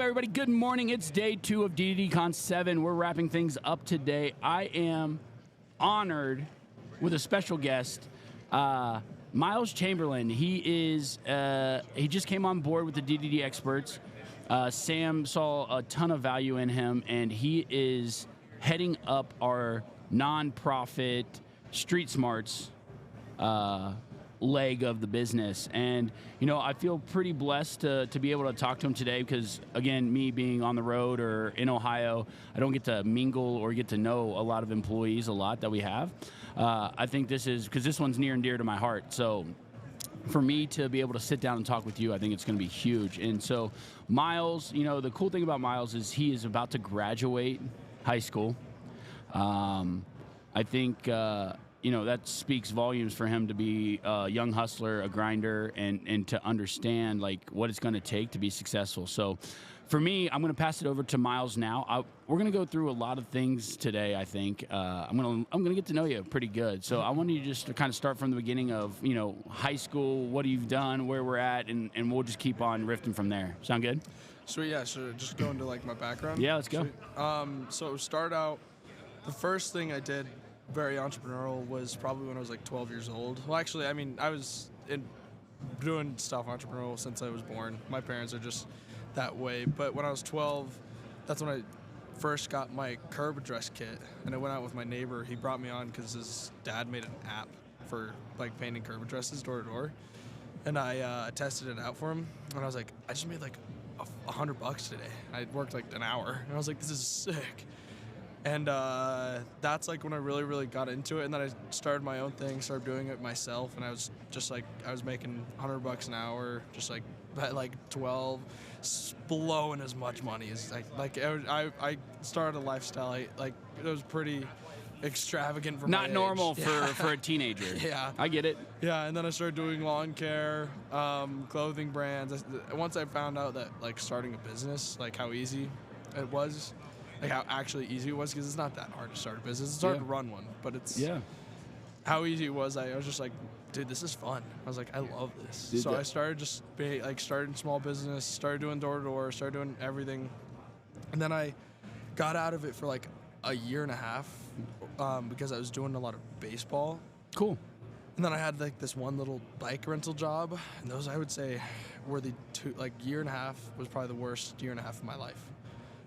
everybody? Good morning. It's day 2 of D2D 7. We're wrapping things up today. I am honored with a special guest, Miles Chamberlain. He just came on board with the D2D Experts. Sam saw a ton of value in him, and he is heading up our nonprofit Street Smarts leg of the business. And you know, I feel pretty blessed to be able to talk to him today because, again, me being on the road or in Ohio, I don't get to mingle or get to know a lot of employees a lot that we have. I think this is because this one's near and dear to my heart. So for me to be able to sit down and talk with you, I think it's going to be huge. And so Miles, you know, the cool thing about Miles is he is about to graduate high school. I think you know, that speaks volumes for him to be a young hustler, a grinder, and to understand like what it's going to take to be successful. So for me, I'm going to pass it over to Miles now. We're going to go through a lot of things today, I think. I'm going to get to know you pretty good. So I want you just to kind of start from the beginning of, you know, high school, what you've done, where we're at, and we'll just keep on riffing from there. Sound good? Sweet, yeah. So just go into like my background? Yeah, let's go. Sweet. So start out, the first thing I did very entrepreneurial was probably when I was like 12 years old. Well, actually, I mean, I was doing stuff entrepreneurial since I was born. My parents are just that way. But when I was 12, that's when I first got my curb address kit. And I went out with my neighbor. He brought me on because his dad made an app for like painting curb addresses door to door. And I tested it out for him. And I was like, I just made like $100 today. I worked like an hour. And I was like, this is sick. And that's like when I really got into it. And then I started my own thing, started doing it myself. And I was just like, I was making $100 an hour, just like at like 12, blowing as much money as I started a lifestyle. It was pretty extravagant for Not my normal age. for a teenager. Yeah. I get it. Yeah, and then I started doing lawn care, clothing brands. Once I found out that like starting a business, like how easy it was, like how actually easy it was, because it's not that hard to start a business. It's hard to run one, but it's how easy it was. I was just like, dude, this is fun. I was like, I love this. Dude, so I started just starting small business, started doing door to door, started doing everything, and then I got out of it for like a year and a half because I was doing a lot of baseball. Cool. And then I had like this one little bike rental job, and those I would say were the year and a half was probably the worst year and a half of my life.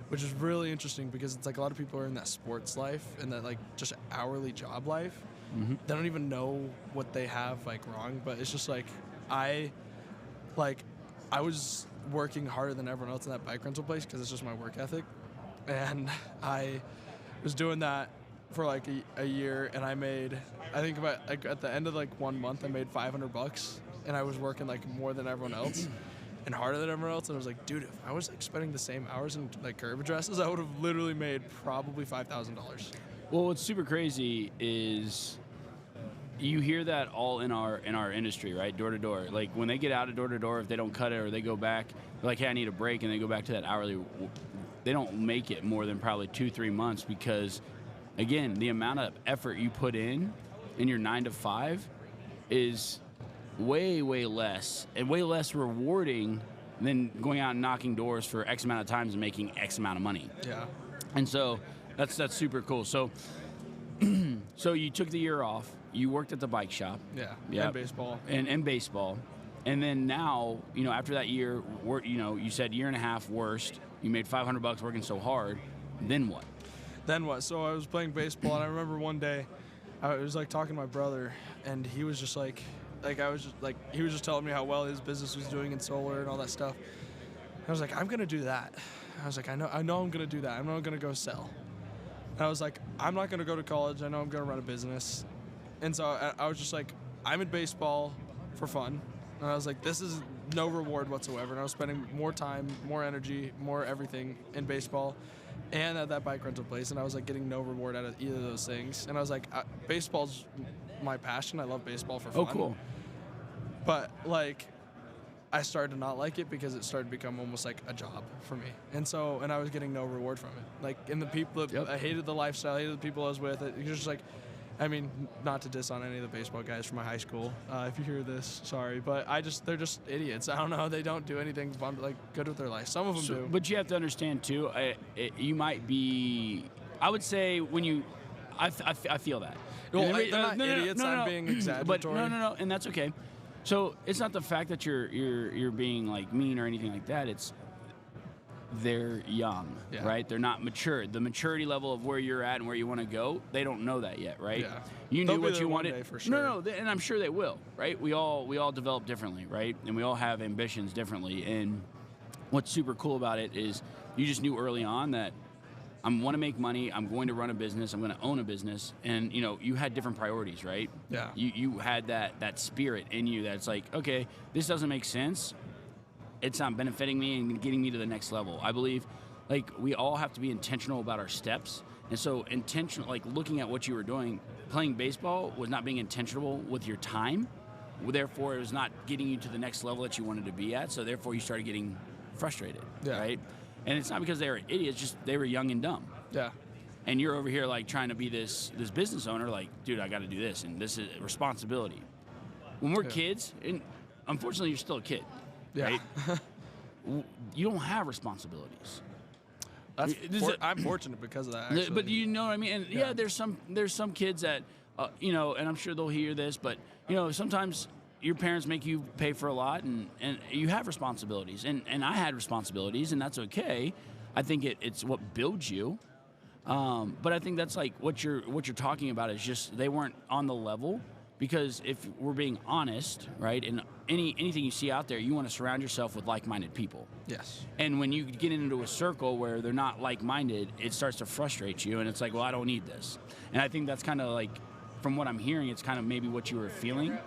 Which is really interesting because it's like a lot of people are in that sports life and that like just hourly job life. Mm-hmm. They don't even know what they have like wrong, but it's just like I was working harder than everyone else in that bike rental place because it's just my work ethic. And I was doing that for like a year, and I made, I think about like at the end of like 1 month, I made $500, and I was working like more than everyone else. And harder than everyone else, and I was like, dude, if I was like spending the same hours in like curb addresses, I would have literally made probably $5,000. Well, what's super crazy is you hear that all in our industry, right? Door to door. Like when they get out of door to door, if they don't cut it or they go back, they're like, hey, I need a break, and they go back to that hourly. They don't make it more than probably 2-3 months because, again, the amount of effort you put in your 9 to 5 is way less and way less rewarding than going out and knocking doors for X amount of times and making X amount of money. Yeah. And so that's super cool. So so you took the year off, you worked at the bike shop. Yeah. Yep. And baseball. And baseball. And then now, you know, after that year, you know, you said year and a half worst, you made $500 working so hard. Then what? Then what? So I was playing baseball, and I remember one day I was like talking to my brother, and he was just like he was just telling me how well his business was doing in solar and all that stuff. And I was like, I'm gonna do that. I was like, I know I'm gonna do that. I'm not gonna go sell. And I was like, I'm not gonna go to college. I know I'm gonna run a business. And so I was just like, I'm in baseball for fun. And I was like, this is no reward whatsoever. And I was spending more time, more energy, more everything in baseball and at that bike rental place. And I was like getting no reward out of either of those things. And I was like, baseball's my passion. I love baseball for fun. Oh, cool. But like, I started to not like it because it started to become almost like a job for me. And I was getting no reward from it. Like, and the people, I hated the lifestyle, I hated the people I was with. It was just like, I mean, not to diss on any of the baseball guys from my high school. If you hear this, sorry, but they're just idiots. I don't know. They don't do anything fun, like good with their life. Some of them do. But you have to understand too. You might be. I would say when you, I feel that. Well, they're not idiots. I'm being exaggeratory. But no, and that's okay. So it's not the fact that you're being like mean or anything like that. It's they're young, right? They're not mature. The maturity level of where you're at and where you want to go, they don't know that yet, right? Yeah. You They'll knew be what there you one wanted. day for sure. No, and I'm sure they will, right? We all develop differently, right? And we all have ambitions differently. And what's super cool about it is you just knew early on that I want to make money. I'm going to run a business. I'm going to own a business. And, you had different priorities, right? Yeah. You had that spirit in you that's like, okay, this doesn't make sense. It's not benefiting me and getting me to the next level. I believe, like, we all have to be intentional about our steps. And so intentional, like looking at what you were doing, playing baseball was not being intentional with your time. Therefore, it was not getting you to the next level that you wanted to be at. So therefore, you started getting frustrated, right? And it's not because they were idiots, just they were young and dumb. Yeah. And you're over here like trying to be this business owner, like, dude, I got to do this, and this is a responsibility. When we're kids, and unfortunately, you're still a kid, right? You don't have responsibilities. I'm fortunate because of that. Actually. But you know what I mean? And there's some kids that, and I'm sure they'll hear this, but sometimes your parents make you pay for a lot, and you have responsibilities, and I had responsibilities, and that's okay. I think it's what builds you. But I think that's like what you're talking about is just they weren't on the level, because if we're being honest, right, and anything you see out there, you want to surround yourself with like-minded people. Yes. And when you get into a circle where they're not like-minded, it starts to frustrate you, and it's like, well, I don't need this. And I think that's kind of like, from what I'm hearing, it's kind of maybe what you were feeling.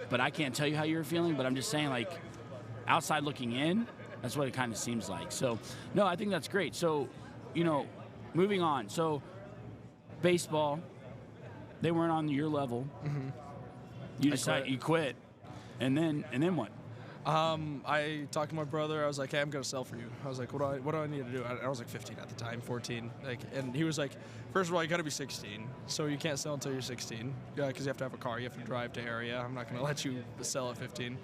But I can't tell you how you were feeling, but I'm just saying, like, outside looking in, that's what it kind of seems like. So, no, I think that's great. So, moving on. So, baseball, they weren't on your level. Mm-hmm. You decided you quit, and then what? I talked to my brother. I was like, "Hey, I'm gonna sell for you." I was like, "What do I need to do?" I was like 15 at the time, 14. And he was like, "First of all, you got to be 16, so you can't sell until you're 16, because you have to have a car. You have to drive to area. I'm not gonna let you sell at 15."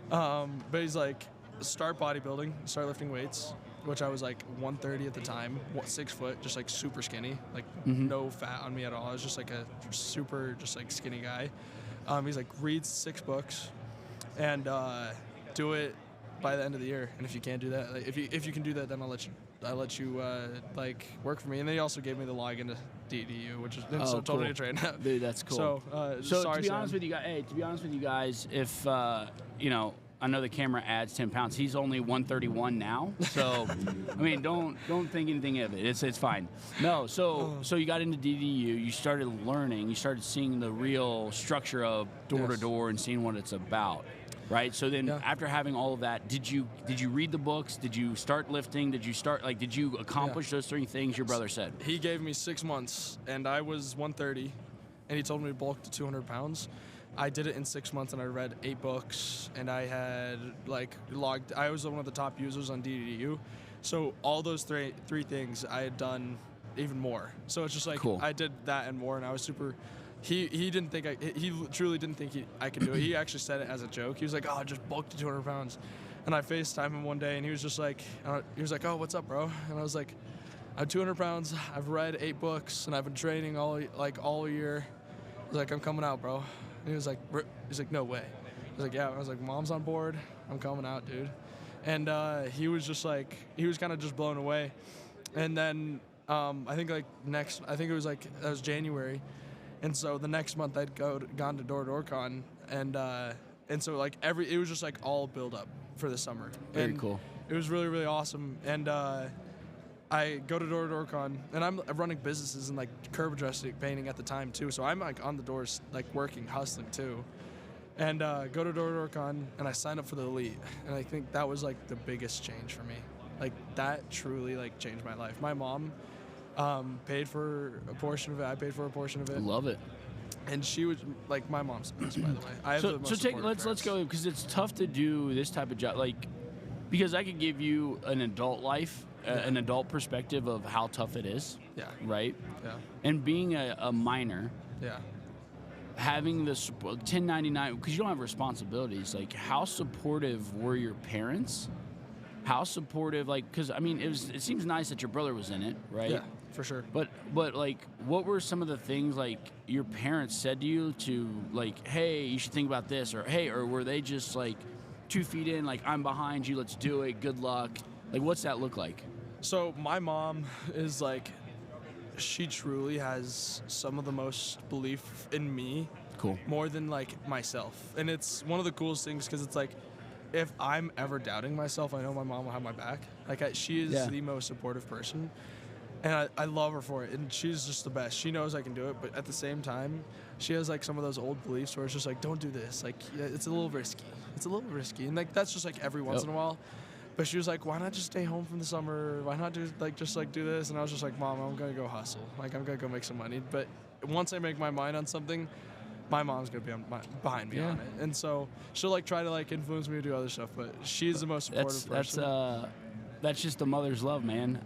But he's like, "Start bodybuilding, start lifting weights," which I was like 130 at the time, 6 foot, just like super skinny, like no fat on me at all. I was just like a super, just like skinny guy. He's like, read 6 books and do it by the end of the year. And if you can't do that, like, if you can do that, then I'll let you like work for me. And then he also gave me the login to DDU, which is so told me to train. Dude, that's cool. So sorry, to be honest with you guys, if I know the camera adds 10 pounds. He's only 131 now, so I mean, don't think anything of it. It's fine. No, so you got into DDU. You started learning. You started seeing the real structure of door to door and seeing what it's about, right? So then, after having all of that, did you read the books? Did you start lifting? Did you accomplish those 3 things your brother said? He gave me 6 months, and I was 130, and he told me to bulk to 200 pounds. I did it in 6 months, and I read 8 books, and I had logged. I was one of the top users on DDU, so all those three things I had done even more. So it's just like cool. I did that and more, and I was super. He didn't think he truly didn't think I could do it. He actually said it as a joke. He was like, "Oh, just bulk to 200 pounds," and I FaceTimed him one day, and he was just like, "Oh, what's up, bro?" And I was like, "I'm 200 pounds. I've read 8 books, and I've been training all year." I was like, "I'm coming out, bro." And he was like, "No way." I was like, "Yeah." I was like, "Mom's on board. I'm coming out, dude." And he was just like, he was kind of just blown away. And then I think that was January, and so the next month I'd gone to D2D and so like it was just like all build up for the summer. Very cool. It was really, really awesome. And I go to D2D, and I'm running businesses and like curb addressing painting at the time too. So I'm like on the doors, like working, hustling too. And go to D2D, and I signed up for the elite. And I think that was like the biggest change for me. Like that truly like changed my life. My mom paid for a portion of it. I paid for a portion of it. Love it. And she was like, my mom's the best, by the way. I have the most let's go, because it's tough to do this type of job, like, because I could give you an adult life. An adult perspective of how tough it is. Yeah. Right? Yeah. And being a minor, Yeah. Having this 1099, because you don't have responsibilities, like how supportive were your parents? How supportive, like, because I mean, it seems nice that your brother was in it, right? Yeah, for sure. But like, what were some of the things like your parents said to you to like, hey, you should think about this, or hey, or were they just like 2 feet in, like, I'm behind you, let's do it, good luck? Like, what's that look like? So my mom is like, she truly has some of the most belief in me. Cool. More than like myself. And it's one of the coolest things because it's like, if I'm ever doubting myself, I know my mom will have my back. Like, she is the most supportive person. And I love her for it. And she's just the best. She knows I can do it. But at the same time, she has like some of those old beliefs where it's just like, don't do this. Like, yeah, it's a little risky. It's a little risky. And like, that's just like every once in a while. But she was like, why not just stay home from the summer? Why not do this? And I was just like, Mom, I'm going to go hustle. Like, I'm going to go make some money. But once I make my mind on something, my mom's going to be behind me on it. And so she'll like try to like influence me to do other stuff. But she's the most supportive person. That's just a mother's love, man.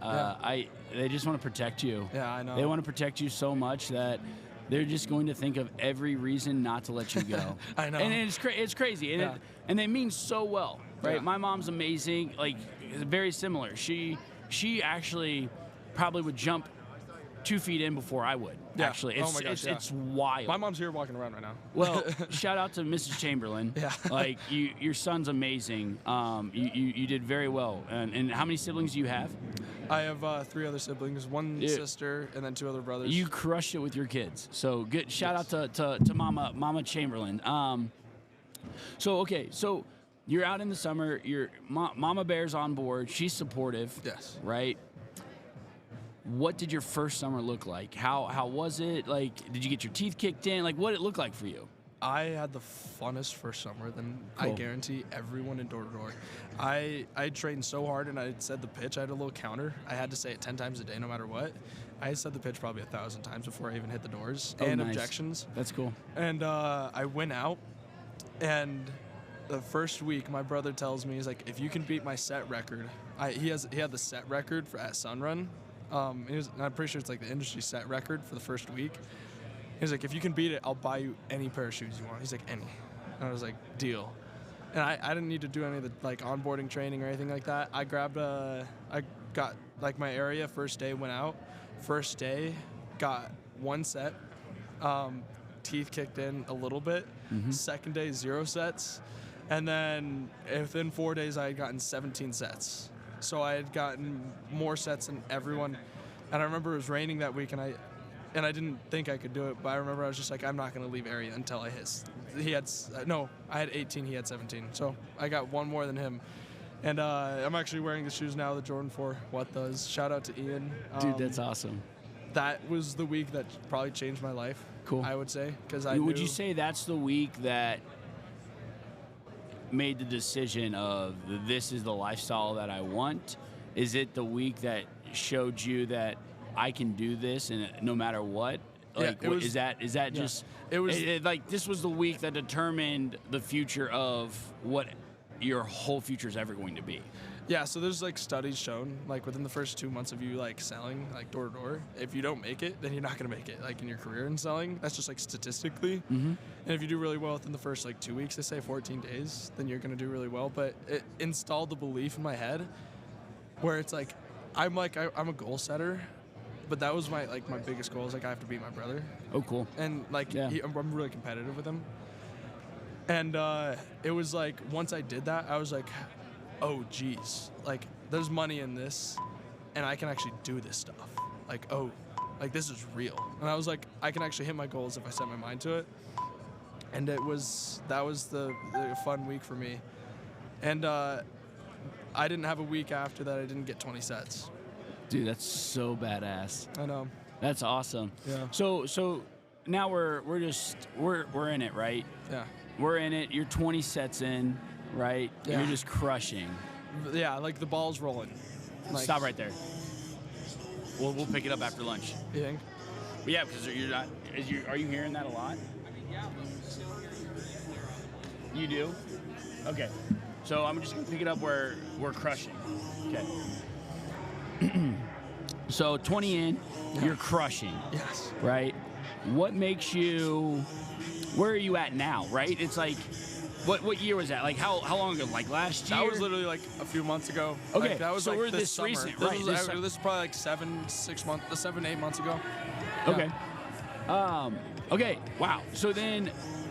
They just want to protect you. Yeah, I know. They want to protect you so much that they're just going to think of every reason not to let you go. I know. And it's crazy. And they mean so well, right? Yeah. My mom's amazing. Like, very similar. She actually probably would jump 2 feet in before I would. Yeah. Actually, Oh my gosh, it's wild. My mom's here walking around right now. Well, shout out to Mrs. Chamberlain. Yeah. Like, your son's amazing. You did very well. And how many siblings do you have? I have 3 other siblings, one sister, and then 2 other brothers. You crushed it with your kids. So good. Shout out to Mama Chamberlain. So you're out in the summer. Your Mama Bear's on board. She's supportive. Yes. Right. What did your first summer look like? How was it? Like, did you get your teeth kicked in? Like, what did it look like for you? I had the funnest first summer than I guarantee everyone in door-to-door. I trained so hard, and I said the pitch. I had a little counter. I had to say it 10 times a day no matter what. I said the pitch probably 1,000 times before I even hit the doors. Oh, and nice. objections. That's cool. And I went out, and the first week, my brother tells me, he's like, if you can beat my set record. He had the set record at Sunrun. I'm pretty sure it's like the industry set record for the first week. He's like, if you can beat it, I'll buy you any pair of shoes you want. He's like, any. And I was like, deal. And I didn't need to do any of the like onboarding training or anything like that. I got like my area first day, went out. First day, got 1 set. Teeth kicked in a little bit. Mm-hmm. Second day, 0 sets. And then within 4 days, I had gotten 17 sets. So I had gotten more sets than everyone. And I remember it was raining that week, and I didn't think I could do it, but I remember I was just like, I'm not going to leave area until I hit. I had 18, he had 17. So I got 1 more than him. And I'm actually wearing the shoes now, the Jordan 4 What Does. Shout out to Ian. Dude, that's awesome. That was the week that probably changed my life. Cool. I would say. Would you say that's the week that made the decision of this is the lifestyle that I want? Is it the week that showed you that I can do this and no matter what? Like, is that just like this was the week that determined the future of what your whole future is ever going to be? Yeah, so there's like studies shown, like within the first 2 months of you like selling like door to door, if you don't make it, then you're not gonna make it like in your career in selling. That's just like statistically. Mm-hmm. And if you do really well within the first like 2 weeks, they say 14 days, then you're gonna do really well. But it installed the belief in my head where it's like I'm a goal setter, but that was my biggest goal is like I have to beat my brother. Oh, cool. And like I'm really competitive with him. And it was like once I did that, I was like, oh geez, like there's money in this and I can actually do this stuff. Like, oh, like this is real. And I was like, I can actually hit my goals if I set my mind to it. And that was the fun week for me. And I didn't have a week after that I didn't get 20 sets. Dude, that's so badass. I know. That's awesome. Yeah. So now we're in it, right? Yeah. We're in it. You're 20 sets in, right? Yeah. You're just crushing. Yeah, like the ball's rolling. Like, Stop right there. We'll pick it up after lunch. You think? Yeah, because you're not. Are you hearing that a lot? You do? Okay. So I'm just gonna pick it up where we're crushing. Okay. So 20 in, you're crushing. Yes. Right? what makes you, where are you at now, right? It's like, what year was that? Like how long ago? Like last year? That was literally like a few months ago. Okay, Like, that was so like we're this this summer. recent, This right, was, this this is probably like 7, 8 months ago. Okay. Okay. Wow. So then,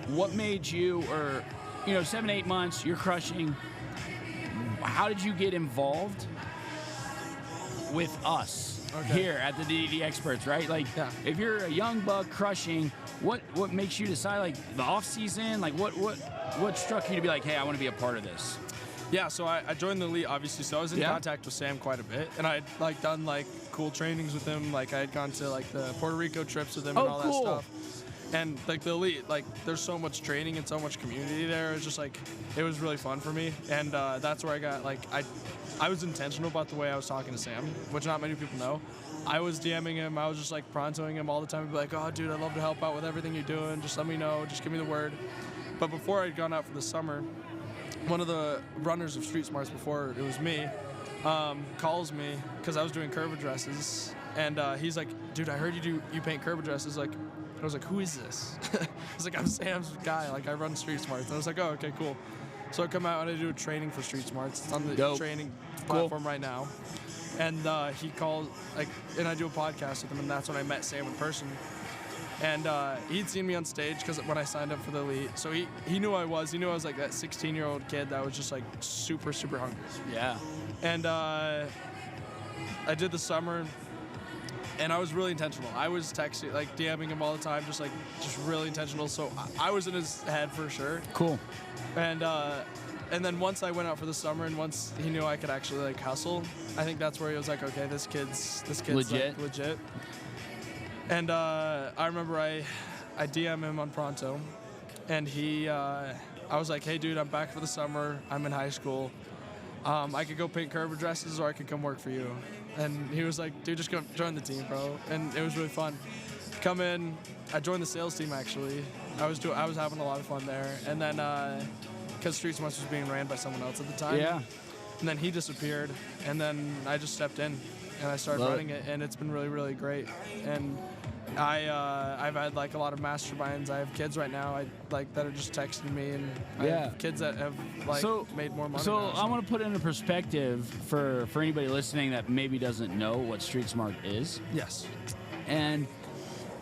what made you, or 7, 8 months, you're crushing. How did you get involved with us here at the D2D Experts? Right. Like, if you're a young buck crushing, what makes you decide, like, the off season? Like, what struck you to be like, hey, I want to be a part of this? Yeah, so I joined the elite, obviously, so I was in contact with Sam quite a bit, and I had done cool trainings with him. Like I had gone to the Puerto Rico trips with him and all that stuff. And the elite, there's so much training and so much community there. It was just it was really fun for me, and that's where I got I was intentional about the way I was talking to Sam, which not many people know. I was DMing him, I was just prontoing him all the time, be like, oh dude, I'd love to help out with everything you're doing. Just let me know, just give me the word. But before I'd gone out for the summer, one of the runners of Street Smarts before it was me, calls me because I was doing curve addresses, and he's like, dude, I heard you paint curve addresses. I was like, who is this? I was like, I'm Sam's guy. I run Street Smarts. And I was like, oh, okay, cool. So I come out and I do a training for Street Smarts. It's on the training platform right now. And he called, and I do a podcast with him, and that's when I met Sam in person. And he'd seen me on stage because when I signed up for the elite, so he knew who I was. He knew I was that 16-year-old kid that was just super, super hungry. Yeah. And I did the summer, and I was really intentional. I was texting, DMing him all the time, just really intentional. So I was in his head for sure. Cool. And then once I went out for the summer, and once he knew I could actually hustle, I think that's where he was like, okay, this kid's legit. And I remember I DM him on Pronto, and I was like, hey dude, I'm back for the summer. I'm in high school. I could go paint curve addresses, or I could come work for you. And he was like, dude, just come join the team, bro. And it was really fun. Come in. I joined the sales team actually. I was having a lot of fun there. And then because Street Smarts was being ran by someone else at the time. Yeah. And then he disappeared, and then I just stepped in, and I started running it, and it's been really, really great. And I've had a lot of masterminds. I have kids right now that are just texting me, and I have kids that have made more money. So now, I want to put it into perspective for anybody listening that maybe doesn't know what Street Smart is. Yes. And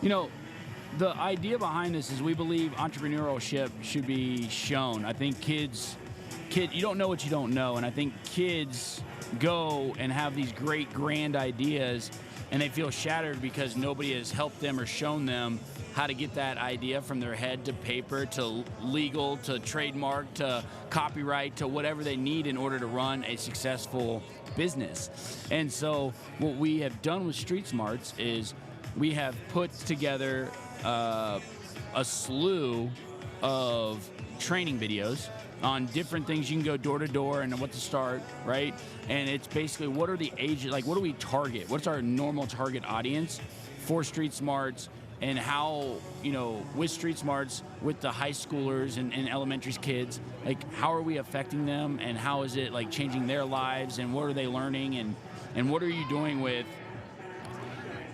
the idea behind this is we believe entrepreneurship should be shown. I think you don't know what you don't know, and I think kids go and have these great grand ideas, and they feel shattered because nobody has helped them or shown them how to get that idea from their head to paper to legal to trademark to copyright to whatever they need in order to run a successful business. And so what we have done with Street Smarts is we have put together a slew of training videos on different things. You can go door to door and what to start, right? And it's basically what are the ages, what do we target? What's our normal target audience for Street Smarts, and how, with Street Smarts, with the high schoolers and elementary kids, how are we affecting them, and how is it changing their lives, and what are they learning, and what are you doing with,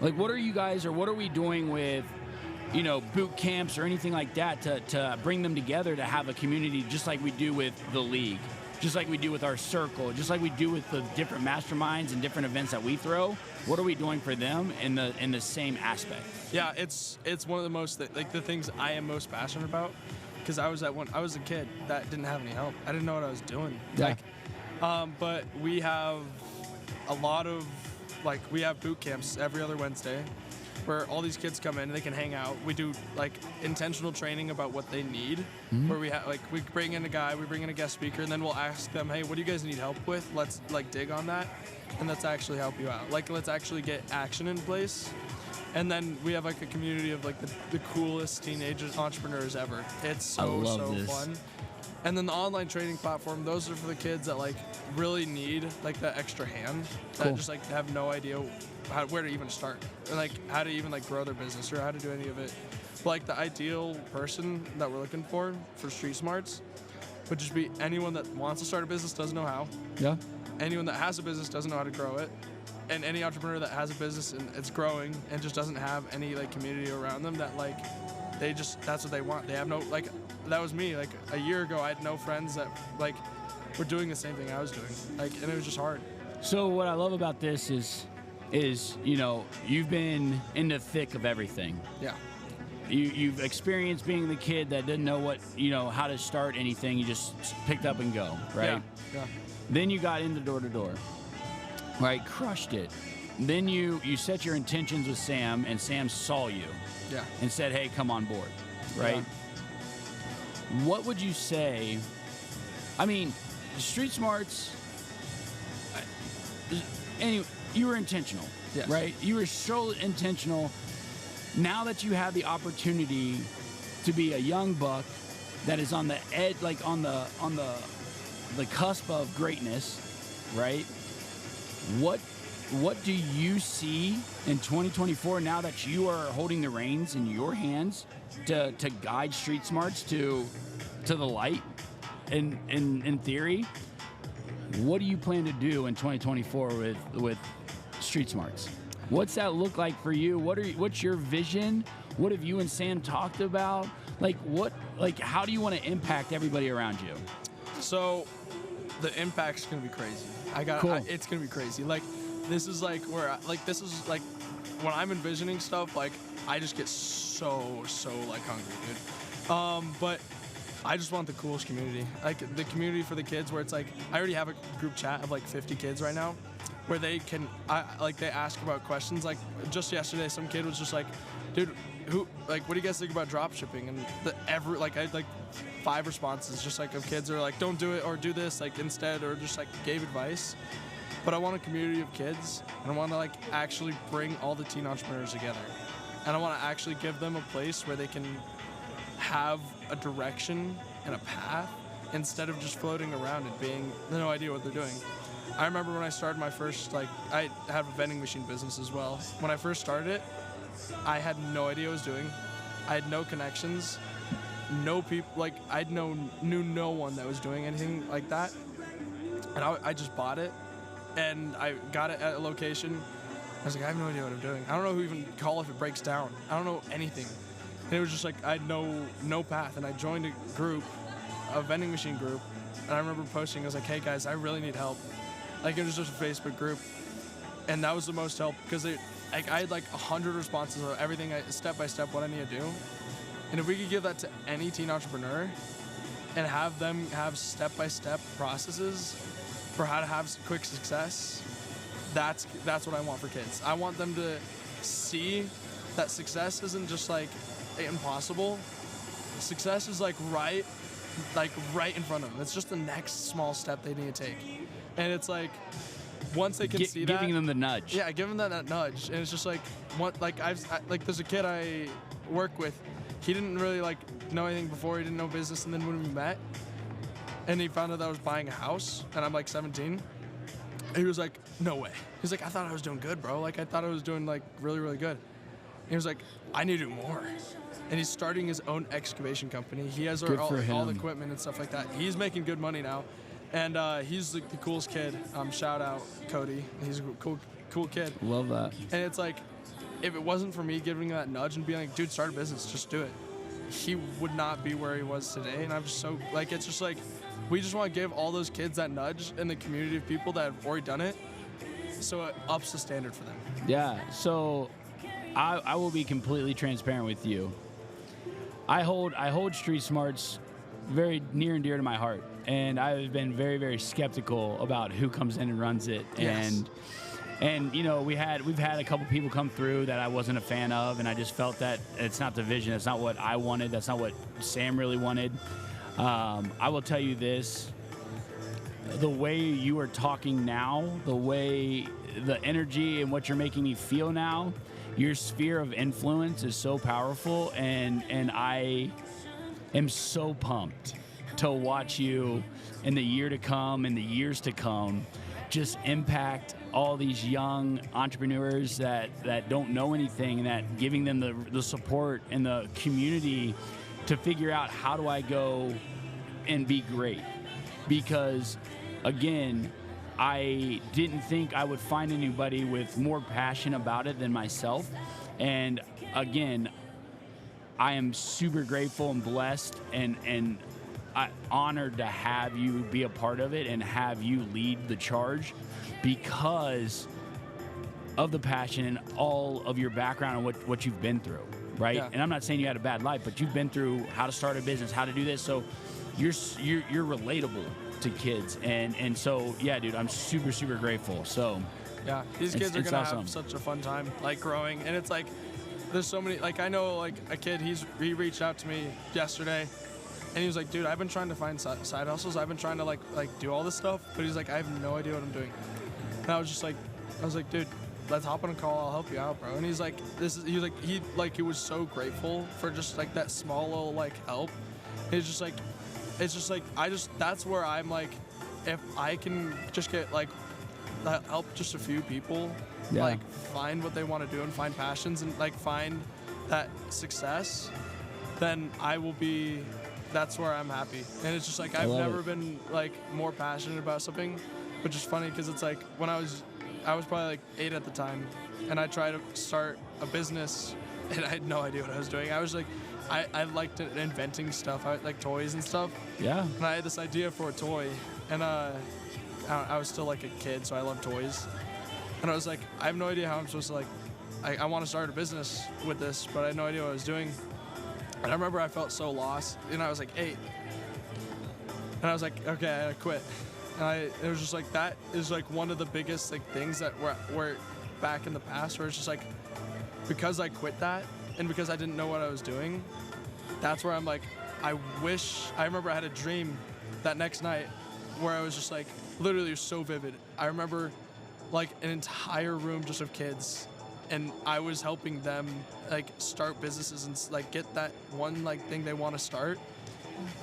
what are you guys, or what are we doing with boot camps or anything like that to bring them together to have a community, just like we do with the league, just like we do with our circle, just like we do with the different masterminds and different events that we throw. What are we doing for them in the same aspect? Yeah, it's one of the most the things I am most passionate about, because I was a kid that didn't have any help. I didn't know what I was doing. Yeah. But we have a lot of we have boot camps every other Wednesday, where all these kids come in and they can hang out. We do intentional training about what they need, where we have we bring in a guy, we bring in a guest speaker, and then we'll ask them, hey, what do you guys need help with? Let's dig on that, and let's actually help you out. Let's actually get action in place. And then we have a community of the coolest teenage entrepreneurs ever. It's so fun. And then the online training platform, those are for the kids that really need that extra hand, that just have no idea where to even start, or how to even grow their business, or how to do any of it. But the ideal person that we're looking for Street Smarts would just be anyone that wants to start a business, doesn't know how. Yeah. Anyone that has a business, doesn't know how to grow it. and any entrepreneur that has a business and it's growing and just doesn't have any like community around them, that like that's what they want. They have no, like, that was me. Like a year ago, I had no friends that like were doing the same thing I was doing. Like, and it was just hard. So what I love about this is you know, you've been in the thick of everything. Yeah. You've experienced being the kid that didn't know what, you know, how to start anything. You just picked up and go, right? Yeah. Then you got into door to door, right? Crushed it. Then you set your intentions with Sam, and Sam saw you. Yeah. And said, hey, come on board, right? Yeah. What would you say? I mean, Street Smarts, anyway, you were intentional, yes. right? You were so intentional. Now that you have the opportunity to be a young buck that is on the edge, like on the cusp of greatness, right? What do you see in 2024 now that you are holding the reins in your hands to guide Street Smarts to the light? In theory, what do you plan to do in 2024 with Street Smarts? What's that look like for you? What's your vision? What have you and Sam talked about? How do you want to impact everybody around you? So the impact's gonna be crazy. Cool. It's gonna be crazy. Like, this is like where this is like when I'm envisioning stuff, like I just get so like hungry, dude. But I just want the coolest community, like the community for the kids, where it's like I already have a group chat of like 50 kids right now, where they can they ask about questions. Like just yesterday, some kid was just like, dude, what do you guys think about drop shipping? And I had like 5 responses just like of kids are like, don't do it, or do this like instead, or just like gave advice. But I want a community of kids, and I want to like actually bring all the teen entrepreneurs together, and I want to actually give them a place where they can have a direction and a path instead of just floating around and being no idea what they're doing. I remember when I started my first, I have a vending machine business as well. When I first started it, I had no idea what I was doing. I had no connections, no people, I knew no one that was doing anything like that. And I just bought it, and I got it at a location. I was like, I have no idea what I'm doing. I don't know who even call if it breaks down. I don't know anything. And it was just like, I had no path. And I joined a group, a vending machine group. And I remember posting, I was like, hey guys, I really need help. Like, it was just a Facebook group. And that was the most help, because I had like 100 responses of everything, step by step, what I need to do. And if we could give that to any teen entrepreneur and have them have step-by-step processes for how to have quick success, that's what I want for kids. I want them to see that success isn't just like impossible. Success is like right in front of them. It's just the next small step they need to take. And it's like, once they can see that, giving them the nudge. Yeah, giving them that nudge. And it's just like, there's a kid I work with. He didn't really know anything before. He didn't know business. And then when we met, and he found out that I was buying a house, and I'm like 17, he was like, no way. He's like, I thought I was doing good, bro. I thought I was doing really, really good. And he was like, I need to do more. And he's starting his own excavation company. He has all the equipment and stuff like that. He's making good money now. And he's the coolest kid. Shout out Cody. He's a cool kid. Love that. And it's like, if it wasn't for me giving that nudge and being like, dude, start a business, just do it, he would not be where he was today. And I'm just so, it's just like, we just want to give all those kids that nudge in the community of people that have already done it, so it ups the standard for them. Yeah, so I will be completely transparent with you. I hold Street Smarts very near and dear to my heart, and I've been very, very skeptical about who comes in and runs it. Yes. And we've had a couple people come through that I wasn't a fan of, and I just felt that it's not the vision, it's not what I wanted, that's not what Sam really wanted. I will tell you this, the way you are talking now, the energy and what you're making me feel now, your sphere of influence is so powerful, and I am so pumped to watch you in the year to come, in the years to come, just impact all these young entrepreneurs that don't know anything, and that giving them the support and the community to figure out, how do I go and be great? Because again, I didn't think I would find anybody with more passion about it than myself. And again, I am super grateful and blessed and honored to have you be a part of it and have you lead the charge because of the passion and all of your background and what you've been through, right? Yeah. And I'm not saying you had a bad life, but you've been through how to start a business, how to do this. So you're relatable to kids. And so, yeah, dude, I'm super, super grateful. So yeah, these kids are going to awesome. have such a fun time, like, growing. And it's like, there's so many, like, I know, like, a kid, he reached out to me yesterday, and he was like, dude, I've been trying to find side hustles. I've been trying to, like do all this stuff. But he's like, I have no idea what I'm doing. And I was like, dude, let's hop on a call. I'll help you out, bro. And he's like, he was so grateful for just, like, that small little, like, help. It's just like, that's where I'm like, if I can just get, like, help just a few people, Yeah. like, find what they want to do and find passions and, like, find that success, then that's where I'm happy. And it's just like, I've never been, like, more passionate about something, which is funny because it's like, when I was probably like 8 at the time, and I tried to start a business, and I had no idea what I was doing. I was like, I liked inventing stuff, like toys and stuff. yeah. And I had this idea for a toy, and I was still like a kid, so I love toys. And I was like, I have no idea how I'm supposed to, like, I want to start a business with this, but I had no idea what I was doing. And I remember I felt so lost, and I was like 8. And I was like, okay, I quit. And it was just like, that is like one of the biggest, like, things that were back in the past, where it's just like, because I quit that, and because I didn't know what I was doing, that's where I'm like, I remember I had a dream that next night where I was just like, literally, it was so vivid. I remember, like, an entire room just of kids, and I was helping them, like, start businesses and, like, get that one, like, thing they want to start.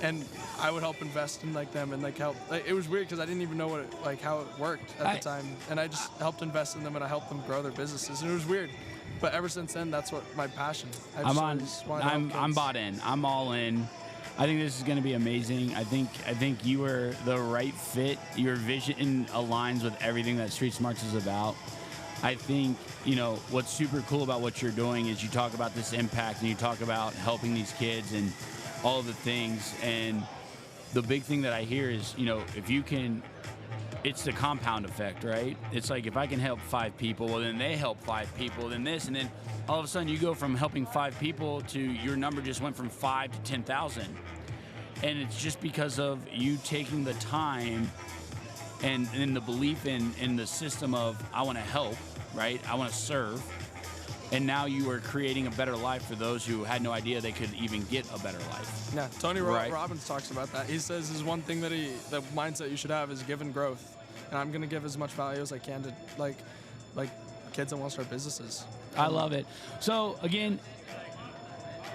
And I would help invest in, like, them and, like, help. Like, it was weird because I didn't even know how it worked at the time, and I just helped invest in them, and I helped them grow their businesses, and it was weird. But ever since then, that's what my passion. I'm bought in. I'm all in. I think this is going to be amazing. I think you are the right fit. Your vision aligns with everything that Street Smarts is about. I think, you know, what's super cool about what you're doing is you talk about this impact and you talk about helping these kids and all of the things. And the big thing that I hear is, you know, if you can, it's the compound effect, right? It's like, if I can help 5 people, well, then they help 5 people, then this, and then all of a sudden you go from helping 5 people to your number just went from 5 to 10,000. And it's just because of you taking the time and the belief in the system of, I want to help, right? I want to serve. And now you are creating a better life for those who had no idea they could even get a better life. Yeah, Tony Robbins talks about that. He says is one thing that the mindset you should have is give and growth. And I'm going to give as much value as I can to, like kids that want to start businesses. I love it. So, again,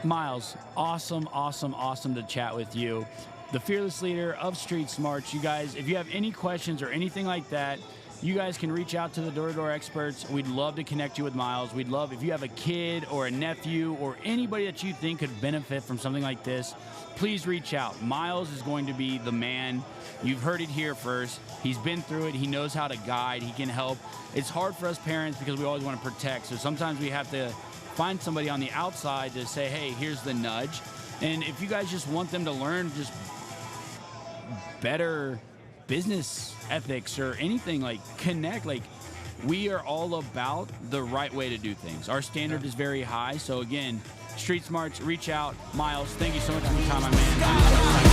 Miles, awesome to chat with you. The fearless leader of Street Smarts. You guys, if you have any questions or anything like that, you guys can reach out to the Door-to-Door Experts. We'd love to connect you with Miles. We'd love, if you have a kid or a nephew or anybody that you think could benefit from something like this, please reach out. Miles is going to be the man. You've heard it here first. He's been through it. He knows how to guide. He can help. It's hard for us parents because we always want to protect. So sometimes we have to find somebody on the outside to say, hey, here's the nudge. And if you guys just want them to learn just better business ethics or anything, like, connect, like, we are all about the right way to do things. Our standard is very high. So again, Street Smarts, reach out. Miles, thank you so much for your time, my man.